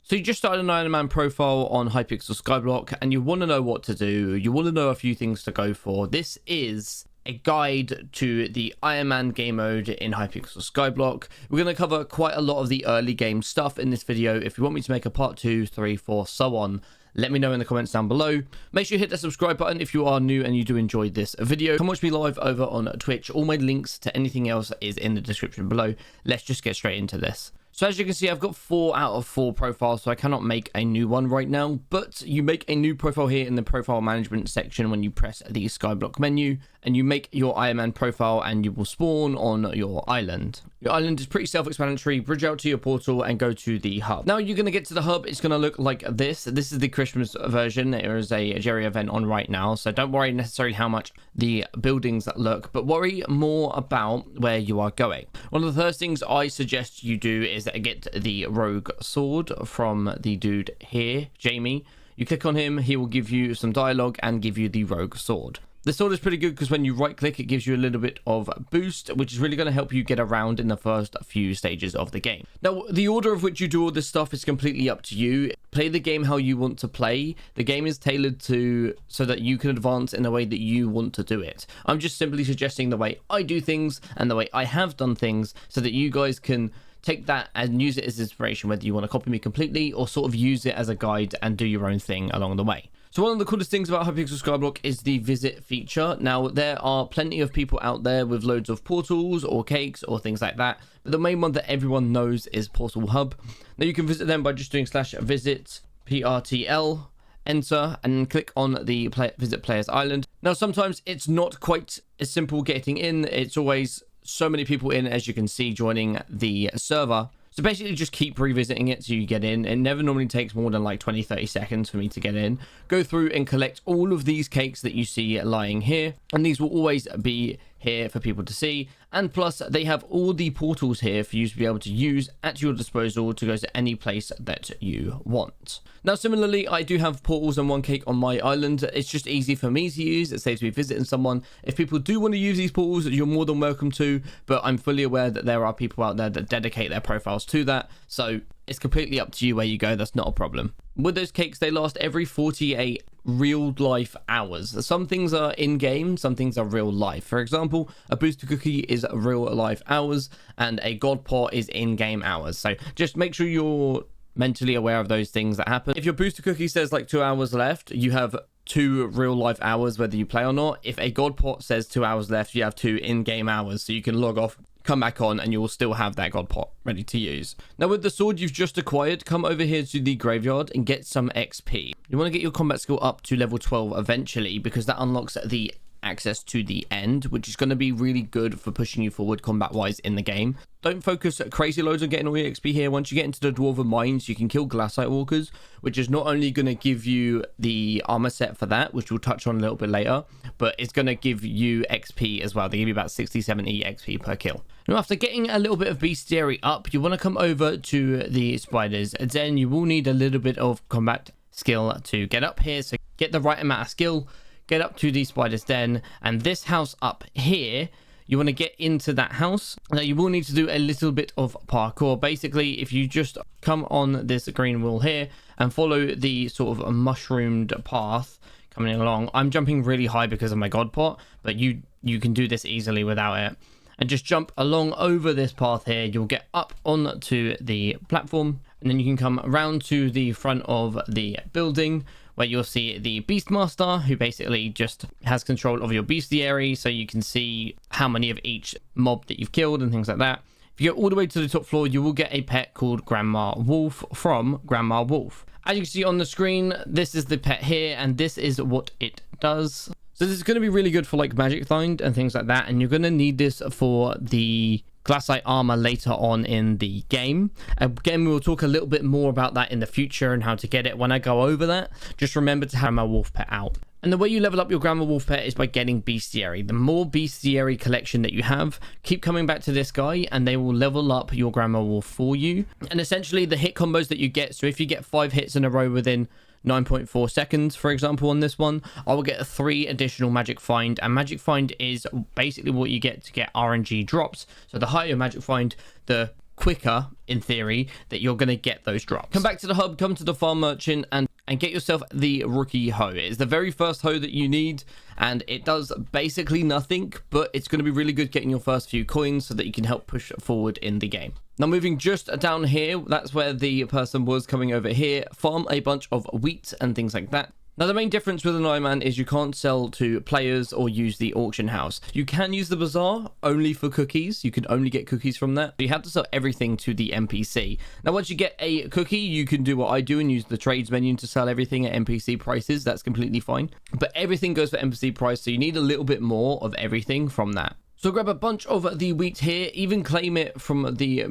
So you just started an IRONMAN profile on Hypixel Skyblock and you want to know what to do. You want to know a few things to go for. This is a guide to the IRONMAN game mode in Hypixel Skyblock. We're going to cover quite a lot of the early game stuff in this video. If you want me to make a part 2, 3, 4, so on, let me know in the comments down below. Make sure you hit the subscribe button if you are new and you do enjoy this video. Come watch me live over on Twitch. All my links to anything else is in the description below. Let's just get straight into this. So as you can see, I've got 4 out of 4 profiles, so I cannot make a new one right now, but you make a new profile here in the profile management section when you press the Skyblock menu, and you make your IRONMAN profile and you will spawn on your island. Your island is pretty self-explanatory. Bridge out to your portal and go to the hub. Now you're going to get to the hub. It's going to look like this. This is the Christmas version. There is a Jerry event on right now, so don't worry necessarily how much the buildings look, but worry more about where you are going. One of the first things I suggest you do is get the rogue sword from the dude here, Jamie. You click on him, he will give you some dialogue and give you the rogue sword. The sword is pretty good because when you right click, it gives you a little bit of boost, which is really going to help you get around in the first few stages of the game. Now, the order of which you do all this stuff is completely up to you. Play the game how you want to play. The game is tailored so that you can advance in the way that you want to do it. I'm just simply suggesting the way I do things and the way I have done things so that you guys can take that and use it as inspiration, whether you want to copy me completely or sort of use it as a guide and do your own thing along the way. So one of the coolest things about Hypixel Skyblock is the visit feature. Now, there are plenty of people out there with loads of portals or cakes or things like that, but the main one that everyone knows is Portal Hub. Now, you can visit them by just doing /visit PRTL, enter, and click on the visit player's island. Now, sometimes it's not quite as simple getting in. It's always so many people in, as you can see, joining the server. So basically just keep revisiting it till you get in. It never normally takes more than like 20-30 seconds for me to get in. Go through and collect all of these cakes that you see lying here, and these will always be here for people to see. And plus, they have all the portals here for you to be able to use at your disposal to go to any place that you want. Now, similarly, I do have portals and one cake on my island. It's just easy for me to use. It saves me visiting someone. If people do want to use these portals, you're more than welcome to, but I'm fully aware that there are people out there that dedicate their profiles to that. So it's completely up to you where you go. That's not a problem. With those cakes, they last every 48 real life hours. Some things are in game, some things are real life. For example, a booster cookie is real life hours and a god pot is in game hours. So just make sure you're mentally aware of those things that happen. If your booster cookie says like 2 hours left, you have 2 real life hours whether you play or not. If a god pot says 2 hours left, you have 2 in-game hours, so you can log off, come back on, and you will still have that god pot ready to use. Now, with the sword you've just acquired, come over here to the graveyard and get some XP. You want to get your combat skill up to level 12 eventually, because that unlocks the access to the end, which is going to be really good for pushing you forward combat wise in the game. Don't focus crazy loads on getting all your XP here. Once you get into the Dwarven mines, you can kill Glacite walkers, which is not only going to give you the armor set for that, which we'll touch on a little bit later, but it's going to give you XP as well. They give you about 60-70 XP per kill. Now, after getting a little bit of bestiary up, you want to come over to the spiders. Then you will need a little bit of combat skill to get up here, so get the right amount of skill, get up to the spider's den, and this house up here, you want to get into that house. Now, you will need to do a little bit of parkour. Basically, if you just come on this green wall here and follow the sort of mushroomed path coming along, I'm jumping really high because of my god pot, but you can do this easily without it. And just jump along over this path here. You'll get up onto the platform, and then you can come around to the front of the building where you'll see the Beastmaster, who basically just has control of your bestiary, so you can see how many of each mob that you've killed and things like that. If you go all the way to the top floor, you will get a pet called Grandma Wolf from Grandma Wolf. As you can see on the screen, this is the pet here, and this is what it does. So this is going to be really good for like magic find and things like that, and you're going to need this for the Glacite Armor later on in the game. Again, we will talk a little bit more about that in the future and how to get it when I go over that. Just remember to have my wolf pet out. And the way you level up your Grandma Wolf pet is by getting bestiary. The more bestiary collection that you have, keep coming back to this guy and they will level up your Grandma Wolf for you. And essentially the hit combos that you get, so if you get 5 hits in a row within 9.4 seconds, for example, on this one, I will get 3 additional magic find, and magic find is basically what you get to get RNG drops. So the higher your magic find, the quicker, in theory, that you're going to get those drops. Come back to the hub, come to the farm merchant, and get yourself the rookie hoe. It is the very first hoe that you need, and it does basically nothing, but it's going to be really good getting your first few coins so that you can help push forward in the game. Now moving just down here, that's where the person was coming over here. Farm a bunch of wheat and things like that. Now, the main difference with an IRONMAN is you can't sell to players or use the auction house. You can use the bazaar only for cookies. You can only get cookies from that. You have to sell everything to the NPC. Now, once you get a cookie, you can do what I do and use the trades menu to sell everything at NPC prices. That's completely fine. But everything goes for NPC price, so you need a little bit more of everything from that. So grab a bunch of the wheat here, even claim it from the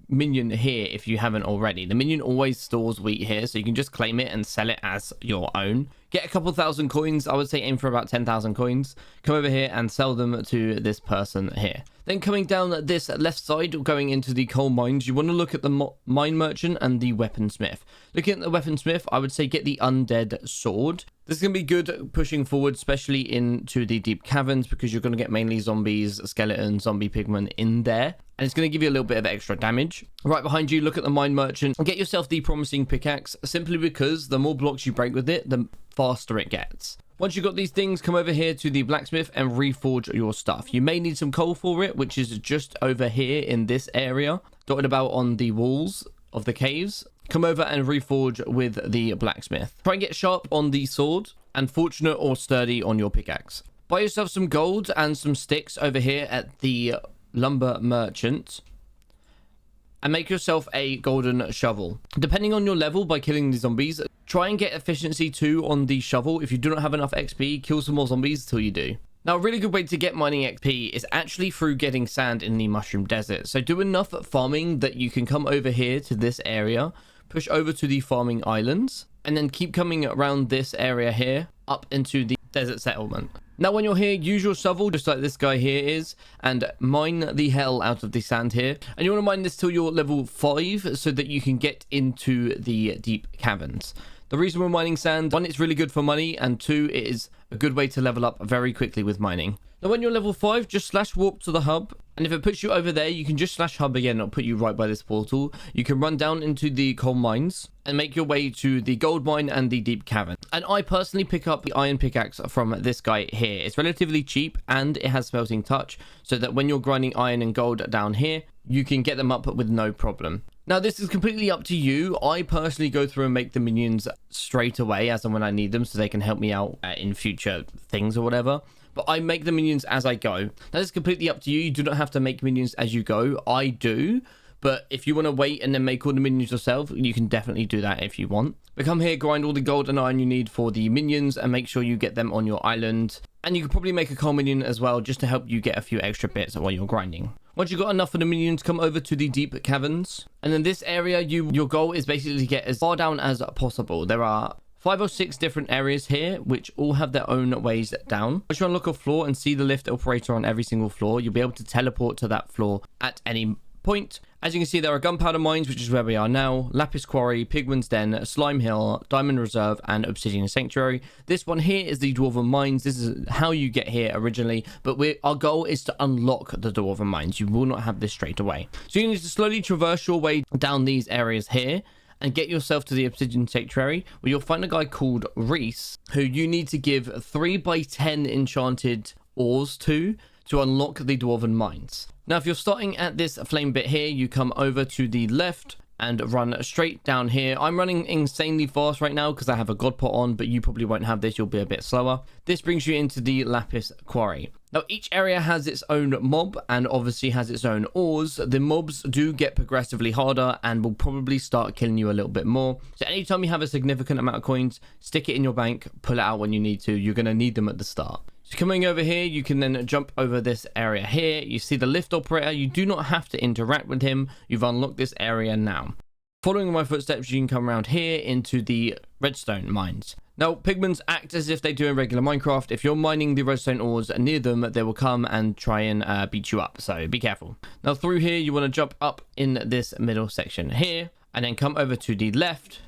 minion here if you haven't already. The minion always stores wheat here, so you can just claim it and sell it as your own. Get a couple thousand coins. I would say aim for about 10,000 coins. Come over here and sell them to this person here. Then coming down this left side, going into the coal mines, you want to look at the mine merchant and the weaponsmith. Looking at the weaponsmith, I would say get the undead sword. This is going to be good pushing forward, especially into the deep caverns, because you're going to get mainly zombies, skeletons, zombie pigmen in there. And it's going to give you a little bit of extra damage. Right behind you, look at the mine merchant and get yourself the promising pickaxe, simply because the more blocks you break with it, the faster it gets. Once you've got these things, come over here to the blacksmith and reforge your stuff. You may need some coal for it, which is just over here in this area, dotted about on the walls of the caves. Come over and reforge with the blacksmith. Try and get sharp on the sword and fortunate or sturdy on your pickaxe. Buy yourself some gold and some sticks over here at the lumber merchant. And make yourself a golden shovel. Depending on your level, by killing the zombies, try and get efficiency 2 on the shovel. If you do not have enough XP, kill some more zombies till you do. Now, a really good way to get mining XP is actually through getting sand in the mushroom desert. So do enough farming that you can come over here to this area, push over to the farming islands, and then keep coming around this area here up into the desert settlement. Now, when you're here, use your shovel, just like this guy here is, and mine the hell out of the sand here. And you want to mine this till you're level 5 so that you can get into the deep caverns. The reason we're mining sand, 1, it's really good for money, and 2, it is a good way to level up very quickly with mining. Now, when you're level 5, just slash warp to the hub, and if it puts you over there, you can just slash hub again, it'll put you right by this portal. You can run down into the coal mines and make your way to the gold mine and the deep cavern. And I personally pick up the iron pickaxe from this guy here. It's relatively cheap and it has smelting touch, so that when you're grinding iron and gold down here, you can get them up with no problem. Now, this is completely up to you. I personally go through and make the minions straight away as and when I need them, so they can help me out in future things or whatever. But I make the minions as I go. That is completely up to you. You do not have to make minions as you go. I do. But if you want to wait and then make all the minions yourself, you can definitely do that if you want. But come here, grind all the gold and iron you need for the minions, and make sure you get them on your island. And you could probably make a coal minion as well, just to help you get a few extra bits while you're grinding. Once you've got enough of the minions, come over to the deep caverns. And in this area, your goal is basically to get as far down as possible. There are 5 or 6 different areas here, which all have their own ways down. Once you unlock a floor and see the lift operator on every single floor, you'll be able to teleport to that floor at any point. As you can see, there are gunpowder mines, which is where we are now, lapis quarry, pigman's den, slime hill, diamond reserve, and obsidian sanctuary. This one here is the dwarven mines. This is how you get here originally, but our goal is to unlock the dwarven mines. You will not have this straight away. So you need to slowly traverse your way down these areas here and get yourself to the obsidian sanctuary, where you'll find a guy called Reese, who you need to give 3x10 enchanted ores to unlock the dwarven mines. Now, if you're starting at this flame bit here, you come over to the left and run straight down here. I'm running insanely fast right now because I have a god pot on, but you probably won't have this. You'll be a bit slower. This brings you into the lapis quarry. Now, each area has its own mob and obviously has its own ores. The mobs do get progressively harder and will probably start killing you a little bit more. So anytime you have a significant amount of coins, stick it in your bank, pull it out when you need to. You're going to need them at the start. So coming over here, you can then jump over this area here. You see the lift operator. You do not have to interact with him. You've unlocked this area now. Following my footsteps, you can come around here into the redstone mines. Now, pigments act as if they do in regular Minecraft. If you're mining the redstone ores near them, they will come and try and beat you up. So be careful. Now, through here, you want to jump up in this middle section here, and then come over to the left,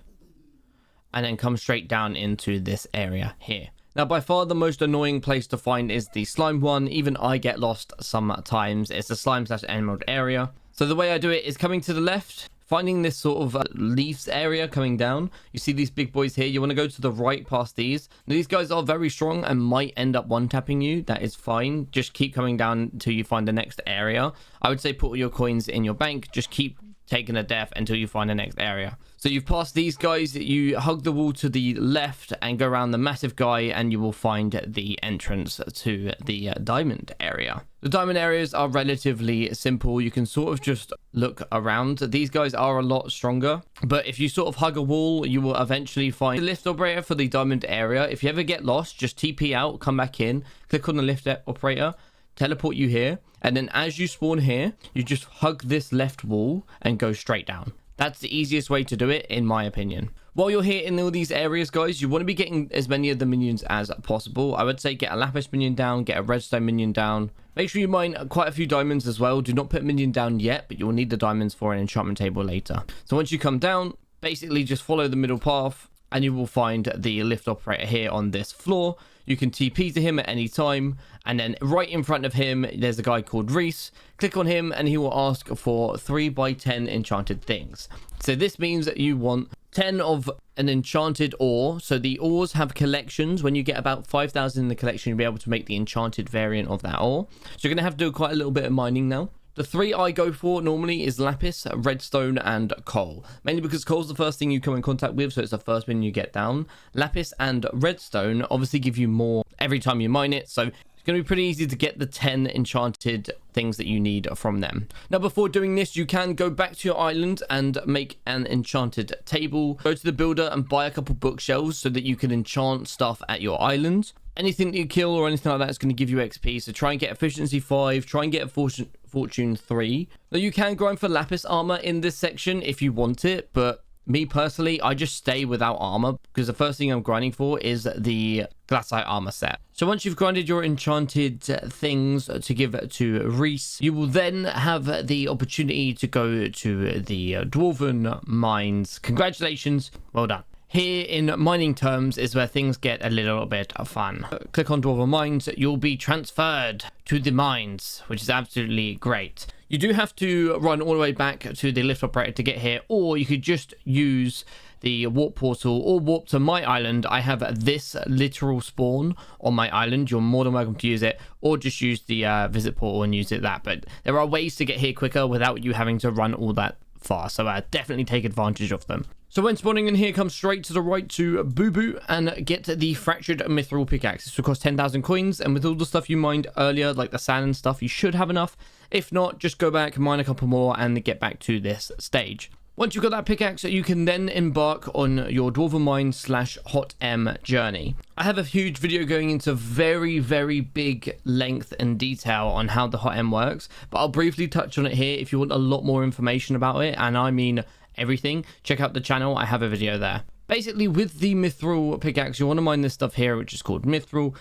and then come straight down into this area here. Now, by far the most annoying place to find is the slime one. Even I get lost sometimes. It's the slime/emerald area. So the way I do it is coming to the left, finding this sort of leaves area coming down. You see these big boys here. You want to go to the right past these. Now, these guys are very strong and might end up one-tapping you. That is fine. Just keep coming down until you find the next area. I would say put all your coins in your bank. Just keep taking a death until you find the next area. So you've passed these guys, you hug the wall to the left and go around the massive guy, and you will find the entrance to the diamond area. The diamond areas are relatively simple. You can sort of just look around. These guys are a lot stronger, but if you sort of hug a wall, you will eventually find the lift operator for the diamond area. If you ever get lost, just TP out, come back in, click on the lift operator, teleport you here, and then as you spawn here, you just hug this left wall and go straight down. That's the easiest way to do it, in my opinion. While you're here in all these areas, guys, you want to be getting as many of the minions as possible. I would say get a lapis minion down, get a redstone minion down. Make sure you mine quite a few diamonds as well. Do not put minion down yet, but you'll need the diamonds for an enchantment table later. So once you come down, basically just follow the middle path, and you will find the lift operator here on this floor. You can TP to him at any time, and then right in front of him there's a guy called Reese. Click on him and he will ask for 3x10 enchanted things. So this means that you want 10 of an enchanted ore. So the ores have collections. When you get about 5,000 in the collection, you'll be able to make the enchanted variant of that ore. So you're going to have to do quite a little bit of mining now. The three I go for normally is lapis, redstone, and coal. Mainly because coal's the first thing you come in contact with, so it's the first one you get down. Lapis and redstone obviously give you more every time you mine it, so it's going to be pretty easy to get the 10 enchanted things that you need from them. Now, before doing this, you can go back to your island and make an enchanted table. Go to the builder and buy a couple bookshelves so that you can enchant stuff at your island. Anything that you kill or anything like that is going to give you XP, so try and get efficiency 5, try and get fortune 3. Now, you can grind for lapis armor in this section if you want it, but me personally, I just stay without armor because the first thing I'm grinding for is the Glacite Armor set. So once you've grinded your enchanted things to give to Reese, you will then have the opportunity to go to the Dwarven mines. Congratulations, well done. Here in mining terms is where things get a little bit fun. Click on Dwarven Mines, you'll be transferred to the mines, which is absolutely great. You do have to run all the way back to the lift operator to get here, or you could just use the warp portal or warp to my island. I have this literal spawn on my island. You're more than welcome to use it, or just use the visit portal and use it that. But there are ways to get here quicker without you having to run all that far, so definitely take advantage of them. So when spawning in here, come straight to the right to Boo Boo and get the fractured mithril pickaxe. This will cost 10,000 coins, and with all the stuff you mined earlier, like the sand and stuff, you should have enough. If not, just go back, mine a couple more, and get back to this stage. Once you've got that pickaxe, you can then embark on your Dwarven Mine / Hot M journey. I have a huge video going into very, very big length and detail on how the Hot M works, but I'll briefly touch on it here if you want a lot more information about it, and I mean everything. Check out the channel, I have a video there. Basically, with the mithril pickaxe, you want to mine this stuff here, which is called mithril.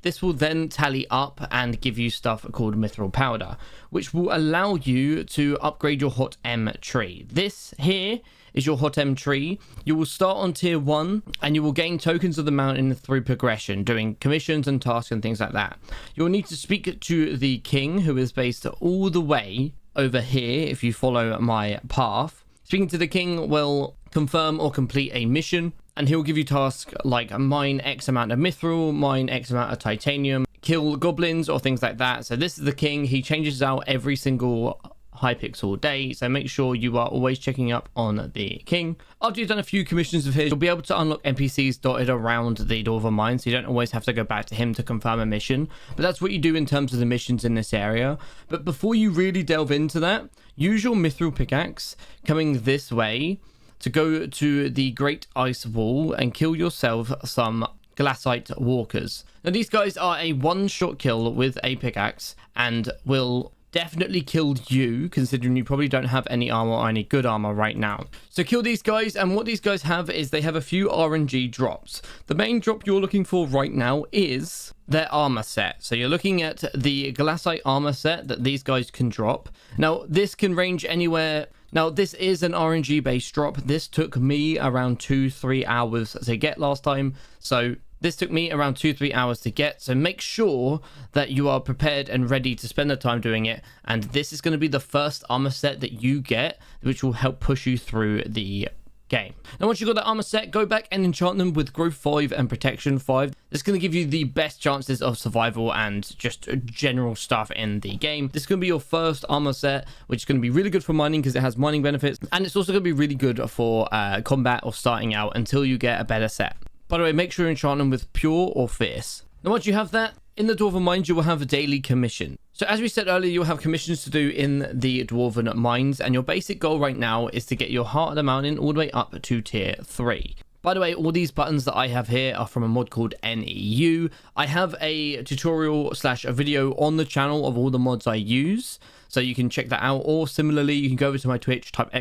This will then tally up and give you stuff called mithril powder, which will allow you to upgrade your Hot M tree. This here is your Hot M tree. You will start on tier 1 and you will gain tokens of the mountain through progression, doing commissions and tasks and things like that. You'll need to speak to the king, who is based all the way over here if you follow my path. Speaking to the king will confirm or complete a mission, and he'll give you tasks like mine X amount of mithril, mine X amount of titanium, kill goblins or things like that. So this is the king. He changes out every single Hypixel day, so make sure you are always checking up on the king. After you've done a few commissions of his, you'll be able to unlock NPCs dotted around the Dwarven mine, so you don't always have to go back to him to confirm a mission, but that's what you do in terms of the missions in this area. But before you really delve into that, use your mithril pickaxe coming this way to go to the Great Ice Wall and kill yourself some Glacite walkers. Now these guys are a one-shot kill with a pickaxe and will definitely killed you, considering you probably don't have any armor or any good armor right now. So kill these guys, and what these guys have is they have a few RNG drops. The main drop you're looking for right now is their armor set. So you're looking at the Glacite armor set that these guys can drop. Now this can range anywhere. Now this is an RNG based drop. This took me around 2-3 hours to get last time, so This took me around 2-3 hours to get, so make sure that you are prepared and ready to spend the time doing it. And this is going to be the first armor set that you get, which will help push you through the game. Now once you've got that armor set, go back and enchant them with growth 5 and protection 5. This is going to give you the best chances of survival and just general stuff in the game. This is going to be your first armor set, which is going to be really good for mining because it has mining benefits, and it's also going to be really good for combat or starting out until you get a better set. By the way, make sure you enchant them with pure or fierce. Now once you have that, in the Dwarven mines, you will have a daily commission. So as we said earlier, you'll have commissions to do in the Dwarven mines, and your basic goal right now is to get your Heart of the Mountain all the way up to tier 3. By the way, all these buttons that I have here are from a mod called NEU. I have a tutorial / a video on the channel of all the mods I use, so you can check that out. Or similarly, you can go over to my Twitch, type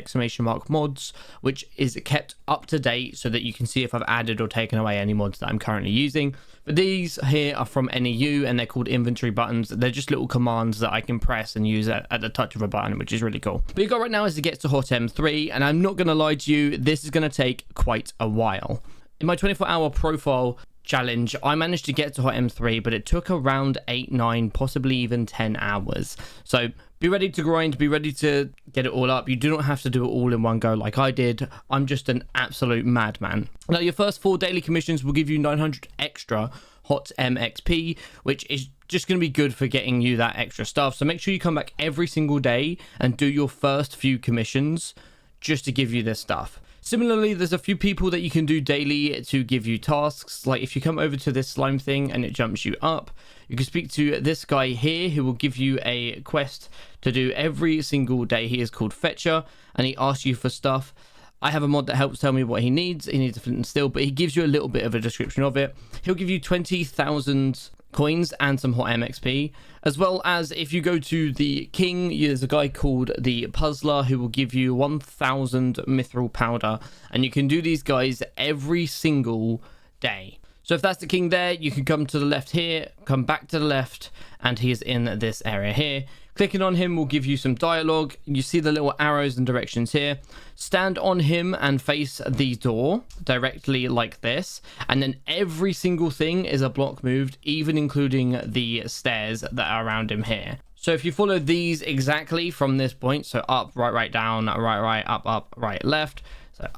!mods, which is kept up to date so that you can see if I've added or taken away any mods that I'm currently using. But these here are from NEU, and they're called inventory buttons. They're just little commands that I can press and use at the touch of a button, which is really cool. But you got right now is to get to Hot M3, and I'm not going to lie to you, this is going to take quite a while. In my 24-hour profile challenge, I managed to get to Hot M3, but it took around 8, 9, possibly even 10 hours. So be ready to grind, be ready to get it all up. You do not have to do it all in one go like I did. I'm just an absolute madman. Now, your first 4 daily commissions will give you 900 extra Hot MXP, which is just going to be good for getting you that extra stuff. So make sure you come back every single day and do your first few commissions just to give you this stuff. Similarly, there's a few people that you can do daily to give you tasks. Like if you come over to this slime thing and it jumps you up, you can speak to this guy here who will give you a quest to do every single day. He is called Fetcher, and he asks you for stuff. I have a mod that helps tell me what he needs. He needs a flint and steel, but he gives you a little bit of a description of it. He'll give you 20,000 coins and some Hot MXP, as well as if you go to the king, there's a guy called the Puzzler who will give you 1,000 mithril powder, and you can do these guys every single day. So if that's the king there, you can come to the left here, come back to the left, and he is in this area here. Clicking on him will give you some dialogue. You see the little arrows and directions here. Stand on him and face the door directly like this, and then every single thing is a block moved, even including the stairs that are around him here. So if you follow these exactly from this point, so up, right, right, down, right, right, up, right, left. So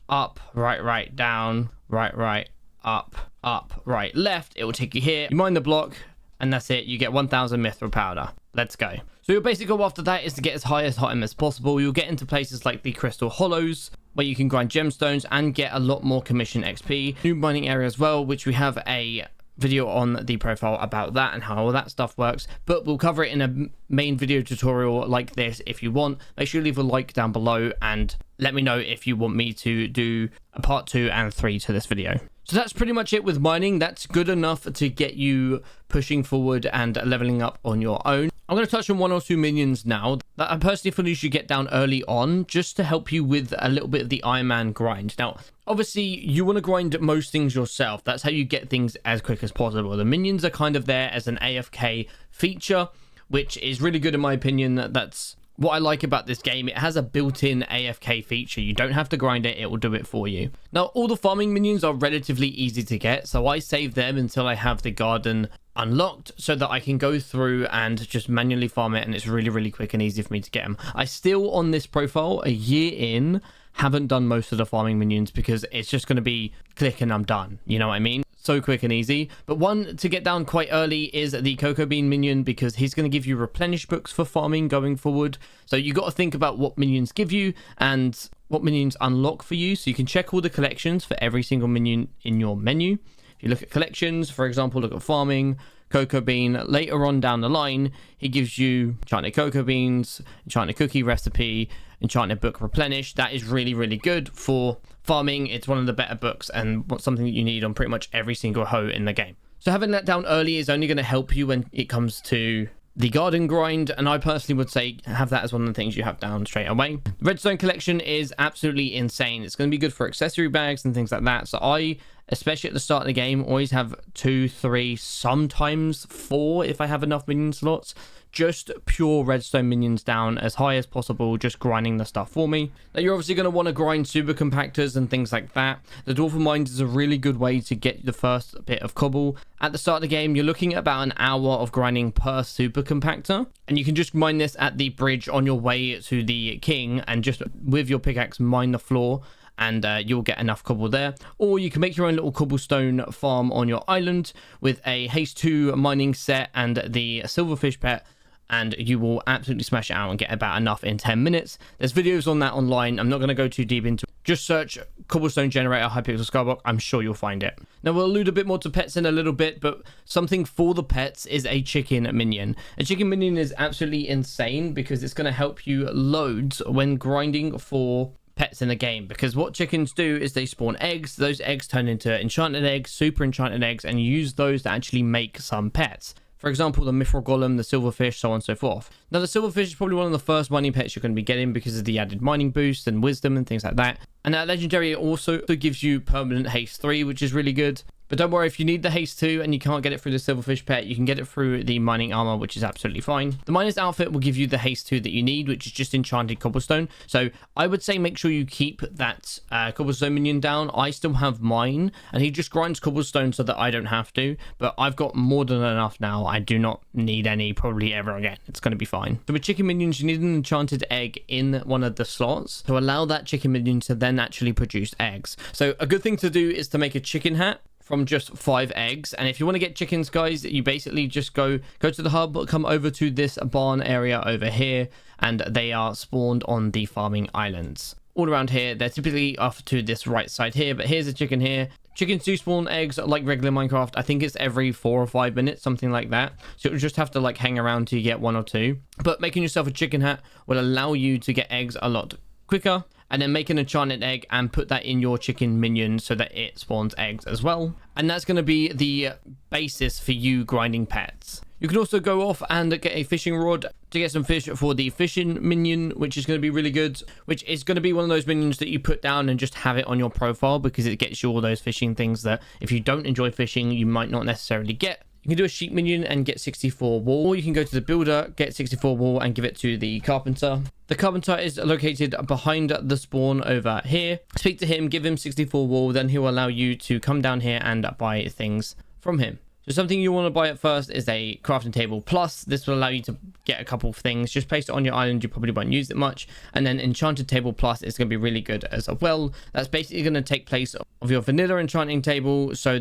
up, right, down, right, up, right, left. It will take you here. You mine the block, and that's it. You get 1,000 mithril powder. Let's go. So your basic goal after that is to get as high as Hot M as possible. You'll get into places like the Crystal Hollows, where you can grind gemstones and get a lot more commission XP. New mining area as well, which we have a video on the profile about that and how all that stuff works, but we'll cover it in a main video tutorial like this if you want. Make sure you leave a like down below and let me know if you want me to do a part 2 and 3 to this video. So that's pretty much it with mining. That's good enough to get you pushing forward and leveling up on your own. I'm going to touch on 1 or 2 minions now that I personally feel you should get down early on, just to help you with a little bit of the Iron Man grind. Now, obviously, you want to grind most things yourself. That's how you get things as quick as possible. The minions are kind of there as an AFK feature, which is really good in my opinion. That's what I like about this game. It has a built-in AFK feature. You don't have to grind it, it will do it for you. Now, all the farming minions are relatively easy to get, so I save them until I have the garden unlocked so that I can go through and just manually farm it, and it's really quick and easy for me to get them. I still, on this profile, a year in, haven't done most of the farming minions because it's just going to be click and I'm done. You know what I mean? So quick and easy. But one to get down quite early is the Cocoa Bean minion, because he's going to give you replenish books for farming going forward. So you got to think about what minions give you and what minions unlock for you, so you can check all the collections for every single minion in your menu. If you look at collections, for example, look at farming, Cocoa Bean. Later on down the line, he gives you enchanted cocoa beans, enchanted cookie recipe, enchanted book replenish. That is really good for farming. It's one of the better books and something that you need on pretty much every single hoe in the game. So having that down early is only going to help you when it comes to the garden grind, and I personally would say have that as one of the things you have down straight away. The redstone collection is absolutely insane. It's going to be good for accessory bags and things like that. So I especially at the start of the game, always have 2, 3, sometimes 4 if I have enough minion slots. Just pure redstone minions down as high as possible, just grinding the stuff for me. Now you're obviously going to want to grind super compactors and things like that. The Dwarven mines is a really good way to get the first bit of cobble. At the start of the game, you're looking at about an hour of grinding per super compactor, and you can just mine this at the bridge on your way to the king, and just with your pickaxe mine the floor, and you'll get enough cobble there. Or you can make your own little cobblestone farm on your island with a haste 2 mining set and the silverfish pet, and you will absolutely smash it out and get about enough in 10 minutes. There's videos on that online. I'm not going to go too deep into it. Just search cobblestone generator Hypixel Skyblock. I'm sure you'll find it. Now we'll allude a bit more to pets in a little bit, but something for the pets is a chicken minion. A chicken minion is absolutely insane because it's going to help you loads when grinding for pets in the game, because what chickens do is they spawn eggs. Those eggs turn into enchanted eggs, super enchanted eggs, and you use those to actually make some pets. For example, the mithril golem, the silverfish, so on and so forth. Now, the silverfish is probably one of the first mining pets you're going to be getting because of the added mining boost and wisdom and things like that. And that legendary also gives you permanent haste 3, which is really good. But don't worry, if you need the haste 2 and you can't get it through the silverfish pet, you can get it through the mining armor, which is absolutely fine. The miner's outfit will give you the haste 2 that you need, which is just enchanted cobblestone. So I would say make sure you keep that cobblestone minion down. I still have mine, and he just grinds cobblestone so that I don't have to. But I've got more than enough now. I do not need any probably ever again. It's going to be fine. So with chicken minions, you need an enchanted egg in one of the slots to allow that chicken minion to then actually produce eggs. So a good thing to do is to make a chicken hat from just 5 eggs. And if you want to get chickens, guys, you basically just go to the hub, come over to this barn area over here, and they are spawned on the farming islands all around here. They're typically off to this right side here, but here's a chicken here. Chickens do spawn eggs like regular Minecraft. I think it's every 4 or 5 minutes, something like that. So you'll just have to like hang around till you get 1 or 2. But making yourself a chicken hat will allow you to get eggs a lot quicker, and then make an enchanted egg and put that in your chicken minion so that it spawns eggs as well. And that's going to be the basis for you grinding pets. You can also go off and get a fishing rod to get some fish for the fishing minion, which is going to be really good, which is going to be one of those minions that you put down and just have it on your profile, because it gets you all those fishing things that if you don't enjoy fishing, you might not necessarily get. You can do a sheep minion and get 64 wool, or you can go to the builder, get 64 wool and give it to the carpenter. The carpenter is located behind the spawn over here. Speak to him, give him 64 wool, then he will allow you to come down here and buy things from him. So something you want to buy at first is a crafting table plus. This will allow you to get a couple of things. Just place it on your island. You probably won't use it much. And then enchanted table plus is going to be really good as well. That's basically going to take place of your vanilla enchanting table, so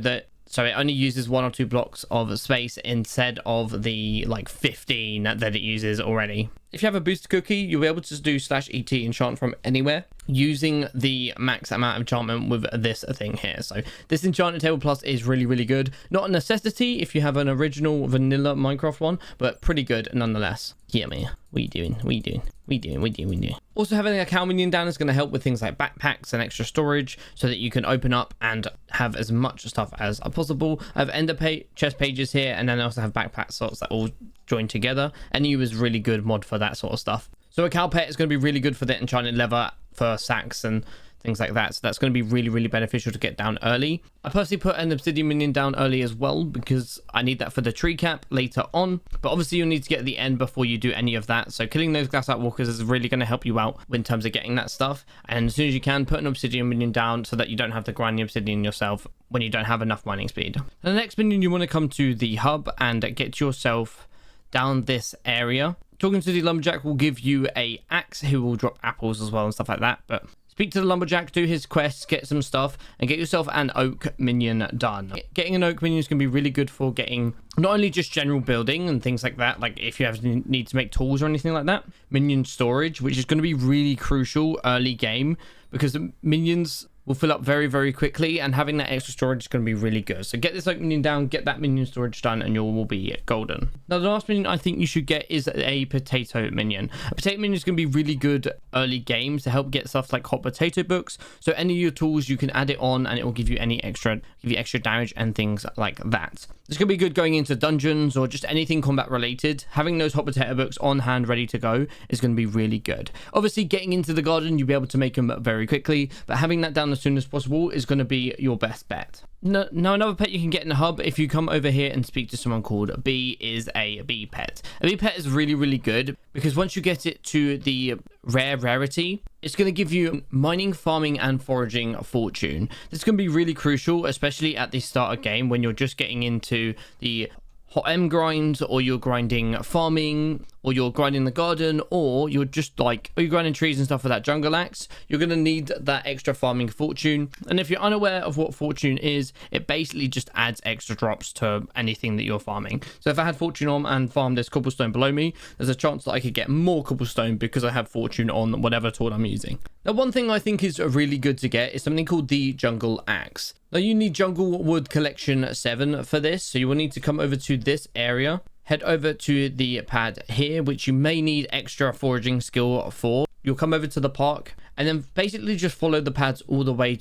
it only uses 1 or 2 blocks of space instead of the like 15 that it uses already. If you have a booster cookie, you'll be able to do /et enchant from anywhere using the max amount of enchantment with this thing here. So this enchanted table plus is really, really good. Not a necessity if you have an original vanilla Minecraft one, but pretty good nonetheless. Yeah, man. What are you doing? What are you doing? What are you doing? What are you doing? Also, having a cow minion down is going to help with things like backpacks and extra storage, so that you can open up and have as much stuff as possible. I have ender chest pages here, and then I also have backpack slots that all join together. NU is really good mod for that sort of stuff. So a cow pet is going to be really good for the enchanted leather, for sacks and things like that. So that's going to be really, really beneficial to get down early. I personally put an obsidian minion down early as well, because I need that for the tree cap later on. But obviously you'll need to get the end before you do any of that. So killing those Glacite walkers is really going to help you out in terms of getting that stuff. And as soon as you can, put an obsidian minion down so that you don't have to grind the obsidian yourself when you don't have enough mining speed. And the next minion, you want to come to the hub and get yourself down this area. Talking to the lumberjack will give you a axe, who will drop apples as well and stuff like that. But speak to the lumberjack, do his quests, get some stuff, and get yourself an oak minion done. Getting an oak minion is going to be really good for getting not only just general building and things like that, like if you have need to make tools or anything like that, minion storage, which is going to be really crucial early game, because the minions will fill up very, very quickly, and having that extra storage is going to be really good. So get this oak minion down, get that minion storage done, and you will be golden. Now, the last minion I think you should get is a potato minion. A potato minion is going to be really good early game to help get stuff like hot potato books. So any of your tools, you can add it on, and it will give you extra damage and things like that. It's going to be good going into dungeons or just anything combat related. Having those hot potato books on hand ready to go is going to be really good. Obviously, getting into the garden, you'll be able to make them very quickly, but having that down the as soon as possible is going to be your best bet. Now, another pet you can get in the hub, if you come over here and speak to someone called B, is a bee pet. A bee pet is really, really good because once you get it to the rarity, it's going to give you mining, farming, and foraging fortune. This can be really crucial, especially at the start of game when you're just getting into the hot M grind, or you're grinding farming, or you're grinding the garden, or you're just like, you're grinding trees and stuff with that jungle axe. You're going to need that extra farming fortune. And if you're unaware of what fortune is, it basically just adds extra drops to anything that you're farming. So if I had fortune on and farmed this cobblestone below me, there's a chance that I could get more cobblestone because I have fortune on whatever tool I'm using. Now, one thing I think is really good to get is something called the jungle axe. Now, you need jungle wood collection 7 for this, so you will need to come over to this area, head over to the pad here, which you may need extra foraging skill for. You'll come over to the park and then basically just follow the pads all the way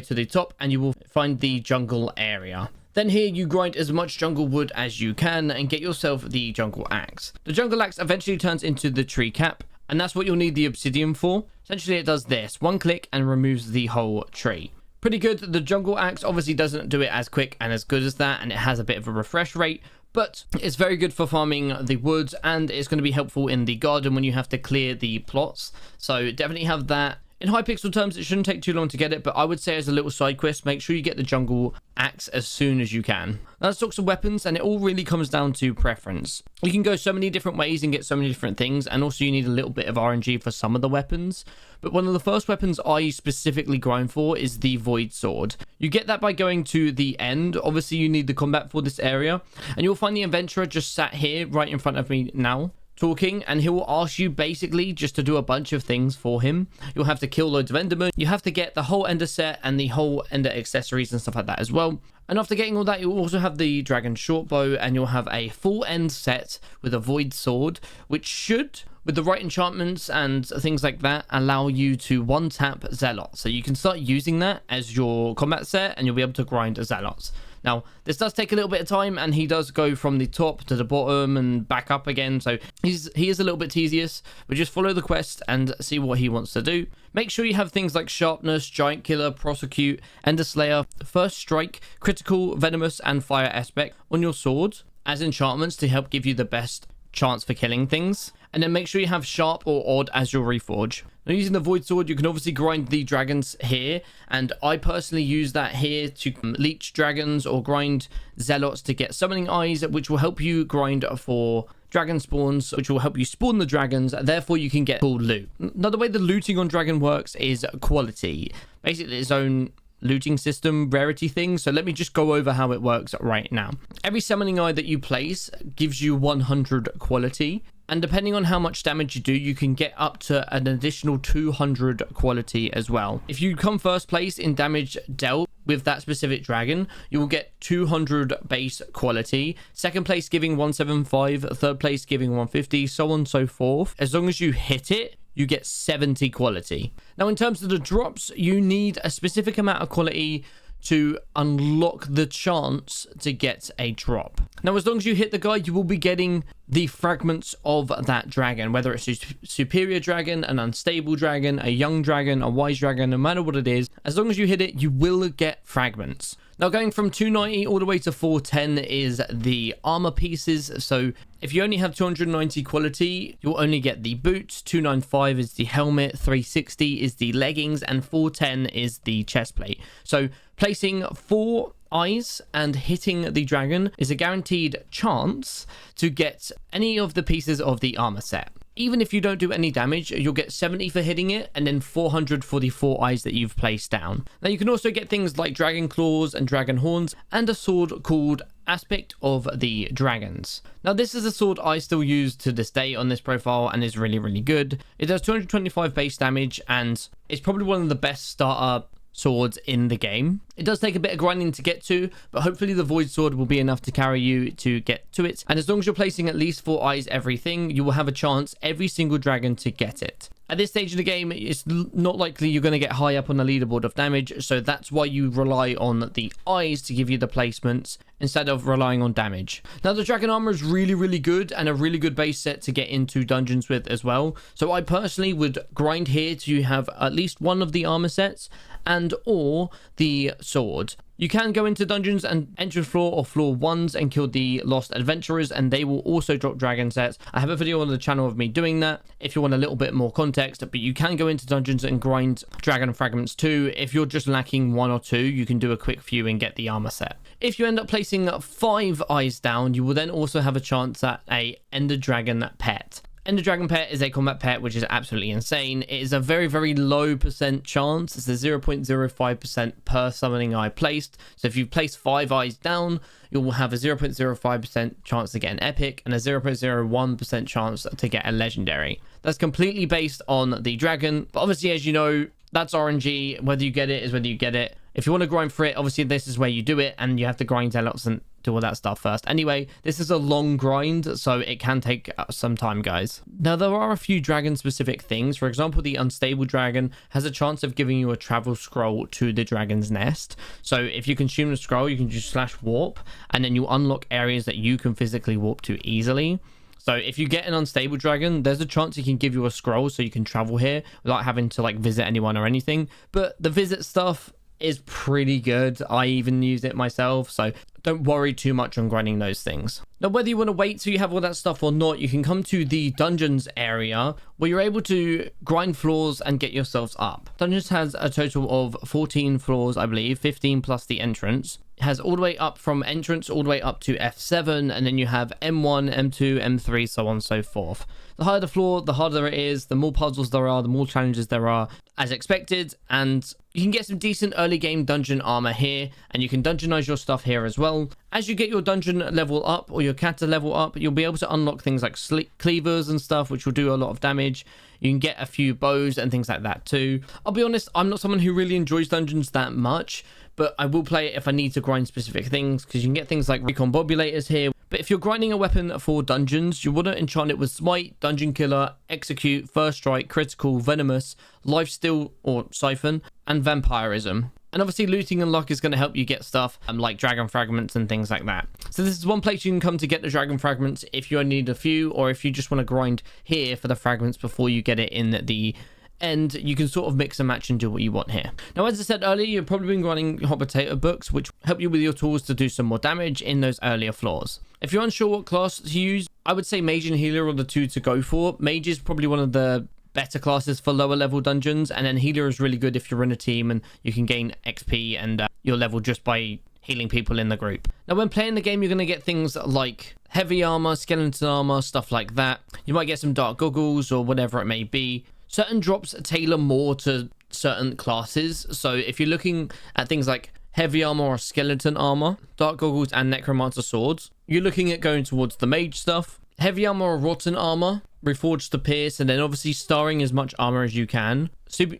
to the top, and you will find the jungle area. Then here you grind as much jungle wood as you can and get yourself the jungle axe. The jungle axe eventually turns into the tree cap, and that's what you'll need the obsidian for. Essentially, it does this: one click and removes the whole tree. Pretty good. The jungle axe obviously doesn't do it as quick and as good as that, and it has a bit of a refresh rate, but it's very good for farming the woods, and it's going to be helpful in the garden when you have to clear the plots. So definitely have that. In Hypixel terms, it shouldn't take too long to get it, but I would say as a little side quest, make sure you get the jungle axe as soon as you can. Now, let's talk some weapons, and it all really comes down to preference. You can go so many different ways and get so many different things, and also you need a little bit of RNG for some of the weapons. But one of the first weapons I specifically grind for is the Void Sword. You get that by going to the end. Obviously, you need the combat for this area, and you'll find the adventurer just sat here right in front of me now, talking, and he will ask you basically just to do a bunch of things for him. You'll have to kill loads of endermen. You have to get the whole ender set and the whole ender accessories and stuff like that as well. And after getting all that, you'll also have the dragon short bow, and you'll have a full end set with a void sword, which should, with the right enchantments and things like that, allow you to one tap zealots. So you can start using that as your combat set, and you'll be able to grind zealots. Now, this does take a little bit of time, and he does go from the top to the bottom and back up again, so he is a little bit tedious, but just follow the quest and see what he wants to do. Make sure you have things like sharpness, giant killer, prosecute, ender slayer, first strike, critical, venomous, and fire aspect on your sword as enchantments to help give you the best chance for killing things. And then make sure you have sharp or odd as your reforge. Now, using the void sword, you can obviously grind the dragons here, and I personally use that here to leech dragons or grind zealots to get summoning eyes, which will help you grind for dragon spawns, which will help you spawn the dragons. Therefore, you can get cool loot. Now, the way the looting on dragon works is quality, basically its own looting system rarity thing. So let me just go over how it works right now. Every summoning eye that you place gives you 100 quality, and depending on how much damage you do, you can get up to an additional 200 quality as well. If you come first place in damage dealt with that specific dragon, you will get 200 base quality, second place giving 175, third place giving 150, so on and so forth. As long as you hit it, you get 70 quality. Now, in terms of the drops, you need a specific amount of quality to unlock the chance to get a drop. Now, as long as you hit the guy, you will be getting the fragments of that dragon, whether it's a superior dragon, an unstable dragon, a young dragon, a wise dragon, no matter what it is, as long as you hit it, you will get fragments. Now, going from 290 all the way to 410 is the armor pieces. So if you only have 290 quality, you'll only get the boots, 295 is the helmet, 360 is the leggings, and 410 is the chest plate. So placing 4 eyes and hitting the dragon is a guaranteed chance to get any of the pieces of the armor set. Even if you don't do any damage, you'll get 70 for hitting it, and then 400 for the 4 eyes that you've placed down. Now, you can also get things like dragon claws and dragon horns, and a sword called Aspect of the Dragons. Now, this is a sword I still use to this day on this profile, and is really, really good. It does 225 base damage, and it's probably one of the best starter swords in the game. It does take a bit of grinding to get to, but hopefully the void sword will be enough to carry you to get to it. And as long as you're placing at least 4 eyes everything, you will have a chance every single dragon to get it. At this stage of the game, it's not likely you're going to get high up on the leaderboard of damage, so that's why you rely on the eyes to give you the placements instead of relying on damage. Now, the dragon armor is really, really good, and a really good base set to get into dungeons with as well. So I personally would grind here to have at least one of the armor sets, and or the sword. You can go into dungeons and entrance floor or floor 1s and kill the lost adventurers, and they will also drop dragon sets. I have a video on the channel of me doing that if you want a little bit more context, but you can go into dungeons and grind dragon fragments too. If you're just lacking 1 or 2, you can do a quick few and get the armor set. If you end up placing 5 eyes down, you will then also have a chance at a ender dragon pet. Ender Dragon Pet is a combat pet, which is absolutely insane. It is a very, very low percent chance. It's a 0.05% per summoning eye placed. So if you place 5 eyes down, you will have a 0.05% chance to get an epic and a 0.01% chance to get a legendary. That's completely based on the dragon. But obviously, as you know, that's RNG. Whether you get it is whether you get it. If you want to grind for it, obviously this is where you do it, and you have to grind zealots and do all that stuff first. Anyway, this is a long grind, so it can take some time, guys. Now, there are a few dragon-specific things. For example, the unstable dragon has a chance of giving you a travel scroll to the dragon's nest. So if you consume the scroll, you can just /warp, and then you unlock areas that you can physically warp to easily. So if you get an unstable dragon, there's a chance he can give you a scroll so you can travel here without having to like visit anyone or anything. But the visit stuff is pretty good. I even use it myself, so don't worry too much on grinding those things. Now, whether you want to wait till you have all that stuff or not, you can come to the dungeons area where you're able to grind floors and get yourselves up. Dungeons has a total of 14 floors, I believe, 15 plus the entrance. It has all the way up from entrance all the way up to F7, and then you have M1, M2, M3, so on and so forth. The higher the floor, the harder it is, the more puzzles there are, the more challenges there are, as expected, and you can get some decent early game dungeon armor here, and you can dungeonize your stuff here as well. As you get your dungeon level up or your kata level up, you'll be able to unlock things like cleavers and stuff, which will do a lot of damage. You can get a few bows and things like that too. I'll be honest, I'm not someone who really enjoys dungeons that much, but I will play it if I need to grind specific things, because you can get things like recombobulators here. But if you're grinding a weapon for dungeons, you want to enchant it with Smite, Dungeon Killer, Execute, First Strike, Critical, Venomous, Lifesteal or Siphon, and Vampirism. And obviously looting and luck is going to help you get stuff like dragon fragments and things like that. So this is one place you can come to get the dragon fragments if you only need a few, or if you just want to grind here for the fragments before you get it in the end. You can sort of mix and match and do what you want here. Now, as I said earlier, you've probably been grinding hot potato books, which help you with your tools to do some more damage in those earlier floors. If you're unsure what class to use, I would say Mage and Healer are the two to go for. Mage is probably one of the better classes for lower level dungeons, and then Healer is really good if you're in a team and you can gain XP and your level just by healing people in the group. Now, when playing the game, you're going to get things like heavy armor, skeleton armor, stuff like that. You might get some dark goggles or whatever it may be. Certain drops tailor more to certain classes, so if you're looking at things like heavy armor or skeleton armor, dark goggles and necromancer swords, you're looking at going towards the mage stuff. Heavy armor or rotten armor, reforged to pierce, and then obviously starring as much armor as you can.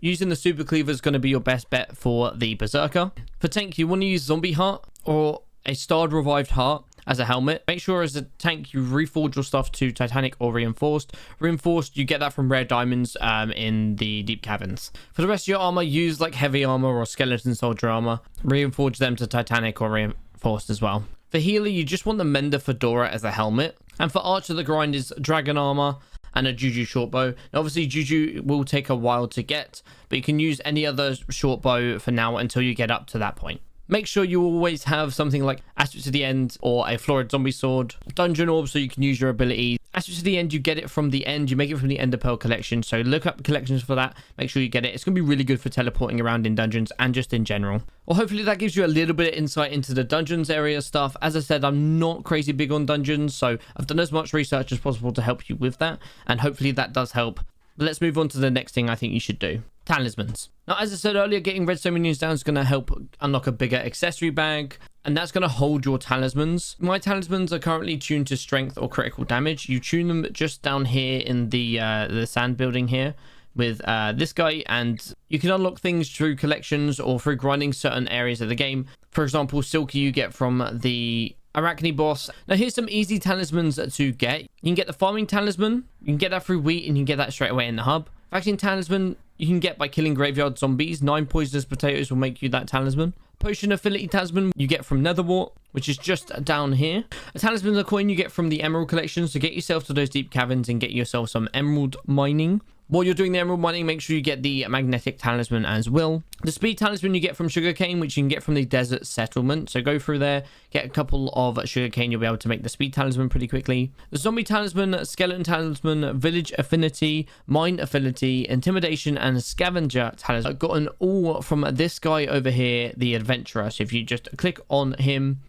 Using the super cleaver is going to be your best bet for the berserker. For tank, you want to use zombie heart or a starred revived heart as a helmet. Make sure as a tank you reforge your stuff to titanic or reinforced. Reinforced, you get that from rare diamonds in the deep caverns. For the rest of your armor, use like heavy armor or skeleton soldier armor. Reinforge them to titanic or reinforced as well. For healer, you just want the Mender Fedora as a helmet. And for archer, the grind is dragon armor and a Juju short bow. Now, obviously, Juju will take a while to get, but you can use any other short bow for now until you get up to that point. Make sure you always have something like Asterisk to the End or a Florid Zombie Sword. Dungeon Orb so you can use your abilities. Asterisk to the End, you get it from the end. You make it from the Ender Pearl collection. So look up collections for that. Make sure you get it. It's going to be really good for teleporting around in dungeons and just in general. Well, hopefully that gives you a little bit of insight into the dungeons area stuff. As I said, I'm not crazy big on dungeons, so I've done as much research as possible to help you with that. And hopefully that does help. But let's move on to the next thing I think you should do. Talismans. Now, as I said earlier, getting redstone minions down is going to help unlock a bigger accessory bag, and that's going to hold your talismans. My talismans are currently tuned to strength or critical damage. You tune them just down here in the sand building here with this guy, and you can unlock things through collections or through grinding certain areas of the game. For example, Silky you get from the Arachne boss. Now, here's some easy talismans to get. You can get the farming talisman. You can get that through wheat, and you can get that straight away in the hub. Vaccine talisman you can get by killing graveyard zombies. 9 poisonous potatoes will make you that talisman. Potion affinity talisman you get from Netherwart, which is just down here. A talisman is a coin you get from the emerald collection, so get yourself to those deep caverns and get yourself some emerald mining. While you're doing the emerald mining, make sure you get the magnetic talisman as well. The speed talisman you get from sugarcane, which you can get from the desert settlement. So go through there, get a couple of sugarcane, you'll be able to make the speed talisman pretty quickly. The zombie talisman, skeleton talisman, village affinity, mine affinity, intimidation, and scavenger talisman. I've gotten all from this guy over here, the adventurer. So if you just click on him,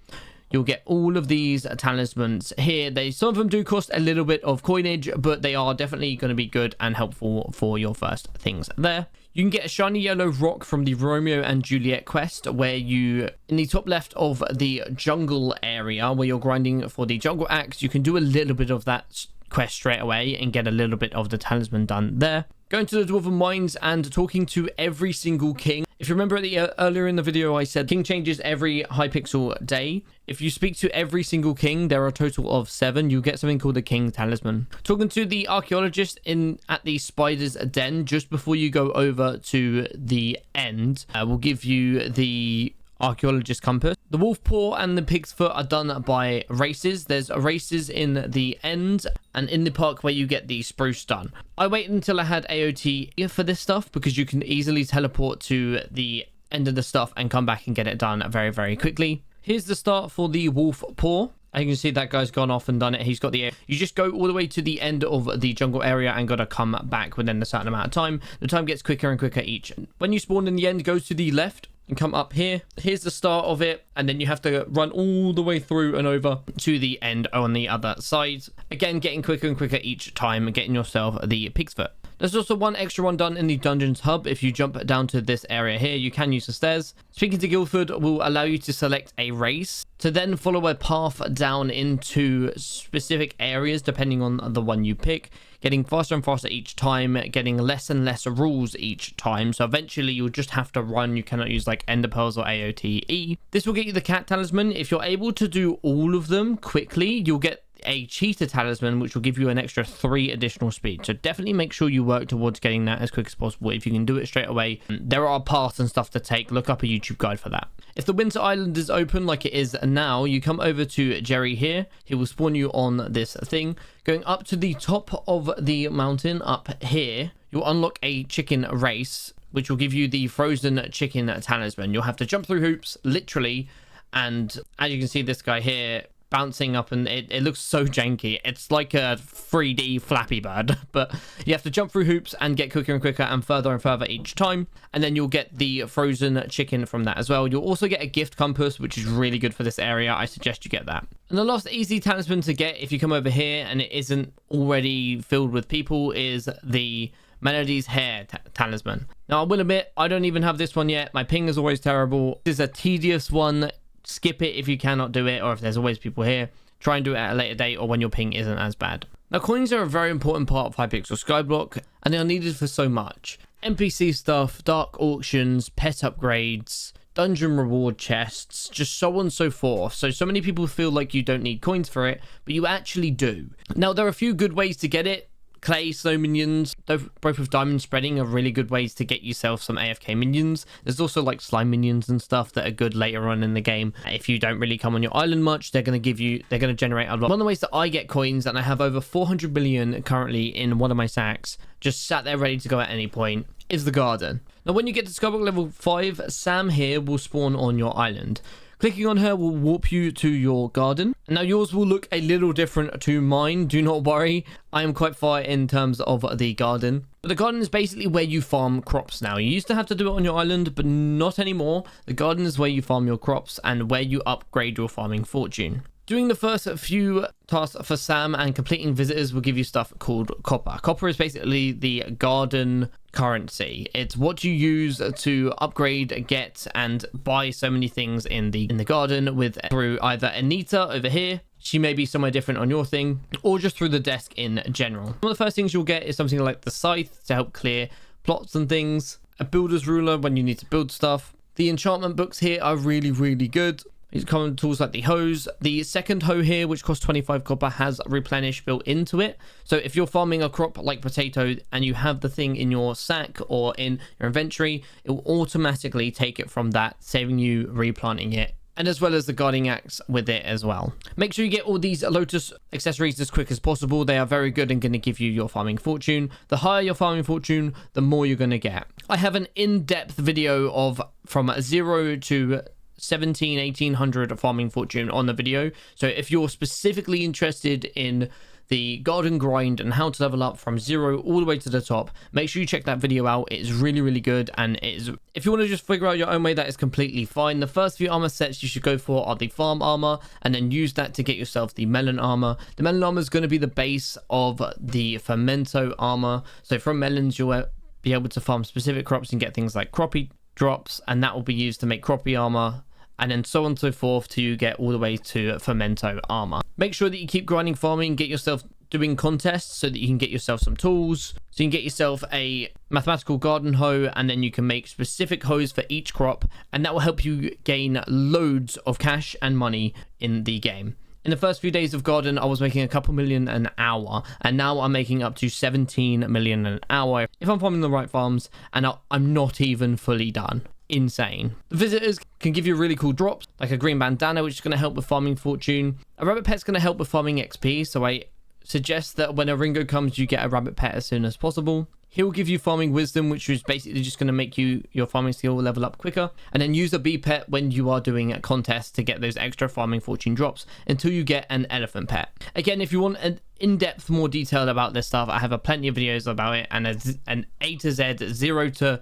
you'll get all of these talismans here. Some of them do cost a little bit of coinage, but they are definitely going to be good and helpful for your first things there. You can get a shiny yellow rock from the Romeo and Juliet quest, where you, in the top left of the jungle area, where you're grinding for the jungle axe, you can do a little bit of that quest straight away and get a little bit of the talisman done there. Going to the Dwarven mines and talking to every single king. If you remember earlier in the video, I said king changes every Hypixel day. If you speak to every single king, there are a total of 7. You get something called the king talisman. Talking to the archaeologist at the spider's den just before you go over to the end will give you the archaeologist compass. The wolf paw and the pig's foot are done by races. There's races in the end and in the park where you get the spruce done. I waited until I had AOT for this stuff because you can easily teleport to the end of the stuff and come back and get it done very, very quickly. Here's the start for the wolf paw. As you can see, that guy's gone off and done it. He's got the... You just go all the way to the end of the jungle area and got to come back within a certain amount of time. The time gets quicker and quicker each. When you spawn in the end, go to the left and come up here. Here's the start of it, and then you have to run all the way through and over to the end on the other side. Again, getting quicker and quicker each time and getting yourself the pig's foot. There's also one extra one done in the dungeons hub. If you jump down to this area here, you can use the stairs. Speaking to Guildford will allow you to select a race to then follow a path down into specific areas depending on the one you pick, getting faster and faster each time, getting less and less rules each time. So eventually you'll just have to run. You cannot use like ender pearls or AOTE. This will get you the cat talisman. If you're able to do all of them quickly, you'll get a cheetah talisman, which will give you an extra 3 additional speed. So definitely make sure you work towards getting that as quick as possible. If you can do it straight away, there are paths and stuff to take. Look up a YouTube guide for that. If the winter island is open like it is now, you come over to Jerry here. He will spawn you on this thing. Going up to the top of the mountain up here, you'll unlock a chicken race, which will give you the frozen chicken talisman. You'll have to jump through hoops, literally, and as you can see, this guy here bouncing up, and it looks so janky. It's like a 3D Flappy Bird, but you have to jump through hoops and get quicker and quicker and further each time, and then you'll get the frozen chicken from that as well. You'll also get a gift compass, which is really good for this area. I suggest you get that. And the last easy talisman to get if you come over here and it isn't already filled with people is the Melody's hair talisman. Now I will admit, I don't even have this one yet. My ping is always terrible. This is a tedious one. Skip it if you cannot do it, or if there's always people here. Try and do it at a later date or when your ping isn't as bad. Now, coins are a very important part of Hypixel Skyblock, and they are needed for so much. NPC stuff, dark auctions, pet upgrades, dungeon reward chests, just so on and so forth. So many people feel like you don't need coins for it, but you actually do. Now, there are a few good ways to get it. Clay, snow minions, both with diamond spreading are really good ways to get yourself some AFK minions. There's also like slime minions and stuff that are good later on in the game. If you don't really come on your island much, they're going to generate a lot. One of the ways that I get coins, and I have over 400 billion currently in one of my sacks, just sat there ready to go at any point, is the garden. Now when you get to Skyblock level 5, Sam here will spawn on your island. Clicking on her will warp you to your garden. Now yours will look a little different to mine, do not worry. I am quite far in terms of the garden. But the garden is basically where you farm crops now. You used to have to do it on your island, but not anymore. The garden is where you farm your crops and where you upgrade your farming fortune. Doing the first few tasks for Sam and completing visitors will give you stuff called copper. Copper is basically the garden currency. It's what you use to upgrade, get, and buy so many things in the garden through either Anita over here. She may be somewhere different on your thing, or just through the desk in general. One of the first things you'll get is something like the scythe to help clear plots and things. A builder's ruler when you need to build stuff. The enchantment books here are really, really good. These common tools like the hose. The second hoe here, which costs 25 copper, has replenish built into it. So if you're farming a crop like potato and you have the thing in your sack or in your inventory, it will automatically take it from that, saving you replanting it. and as well as the guarding axe with it as well. Make sure you get all these Lotus accessories as quick as possible. They are very good and going to give you your farming fortune. The higher your farming fortune, the more you're going to get. I have an in-depth video of from 0 to 1800 farming fortune on the video. So if you're specifically interested in the garden grind and how to level up from 0 all the way to the top, make sure you check that video out. It is really, really good, and it is, if you want to just figure out your own way, that is completely fine. The first few armor sets you should go for are the farm armor, and then use that to get yourself the melon armor. The melon armor is going to be the base of the fermento armor. So from melons, you'll be able to farm specific crops and get things like croppy drops, and that will be used to make croppy armor, and then so on and so forth till you get all the way to fermento armor. Make sure that you keep grinding farming, get yourself doing contests so that you can get yourself some tools, so you can get yourself a mathematical garden hoe, and then you can make specific hoes for each crop, and that will help you gain loads of cash and money in the game. In the first few days of garden, I was making a couple million an hour, and now I'm making up to 17 million an hour if I'm farming the right farms, and I'm not even fully done. Insane. The visitors can give you really cool drops, like a green bandana, which is going to help with farming fortune. A rabbit pet's going to help with farming XP, so I suggest that when a Ringo comes, you get a rabbit pet as soon as possible. He'll give you farming wisdom, which is basically just going to make your farming skill level up quicker. And then use a bee pet when you are doing a contest to get those extra farming fortune drops until you get an elephant pet. Again, if you want an in-depth, more detail about this stuff, I have plenty of videos about it, and an A to Z, 0 to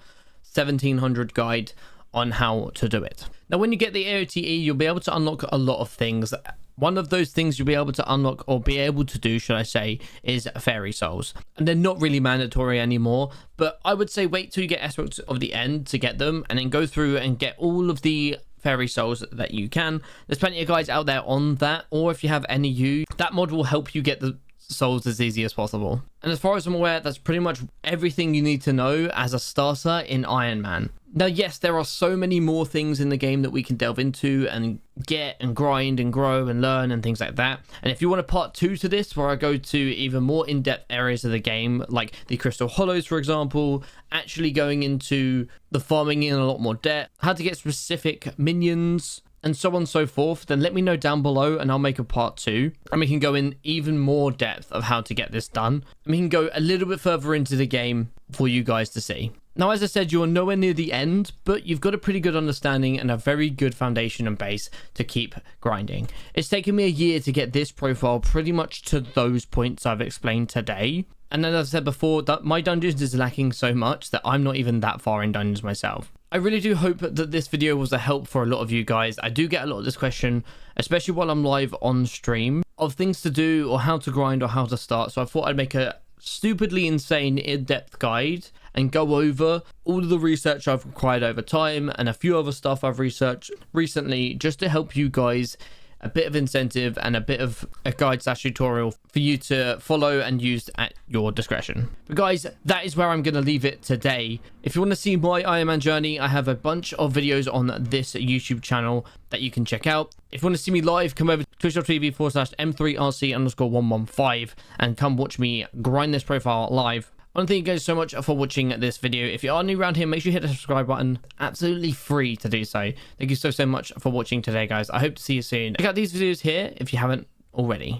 1700 guide on how to do it. Now, when you get the AOTE, you'll be able to unlock a lot of things. One of those things you'll be able to unlock, or be able to do, should I say, is fairy souls. And they're not really mandatory anymore, but I would say wait till you get Aspects of the End to get them, and then go through and get all of the fairy souls that you can. There's plenty of guides out there on that, or if you have NEU, that mod will help you get the souls as easy as possible. And as far as I'm aware, that's pretty much everything you need to know as a starter in Iron Man. Now, yes, there are so many more things in the game that we can delve into and get and grind and grow and learn and things like that. And if you want a part 2 to this, where I go to even more in-depth areas of the game, like the crystal hollows, for example, actually going into the farming in a lot more depth, how to get specific minions, and so on and so forth, then let me know down below and I'll make a part 2, and we can go in even more depth of how to get this done, and we can go a little bit further into the game for you guys to see. Now, as I said, you're nowhere near the end, but you've got a pretty good understanding and a very good foundation and base to keep grinding. It's taken me a year to get this profile pretty much to those points I've explained today. And then, as I said before, that my dungeons is lacking so much that I'm not even that far in dungeons myself. I really do hope that this video was a help for a lot of you guys. I do get a lot of this question, especially while I'm live on stream, of things to do or how to grind or how to start. So I thought I'd make a stupidly insane in-depth guide and go over all of the research I've acquired over time and a few other stuff I've researched recently, just to help you guys a bit of incentive and a bit of a guide / tutorial for you to follow and use at your discretion. But guys, that is where I'm going to leave it today. If you want to see my Iron Man journey, I have a bunch of videos on this YouTube channel that you can check out. If you want to see me live, come over to twitch.tv/m3rc_115 and come watch me grind this profile live. I want to thank you guys so much for watching this video. If you are new around here, make sure you hit the subscribe button. Absolutely free to do so. Thank you so much for watching today, guys. I hope to see you soon. Check out these videos here if you haven't already.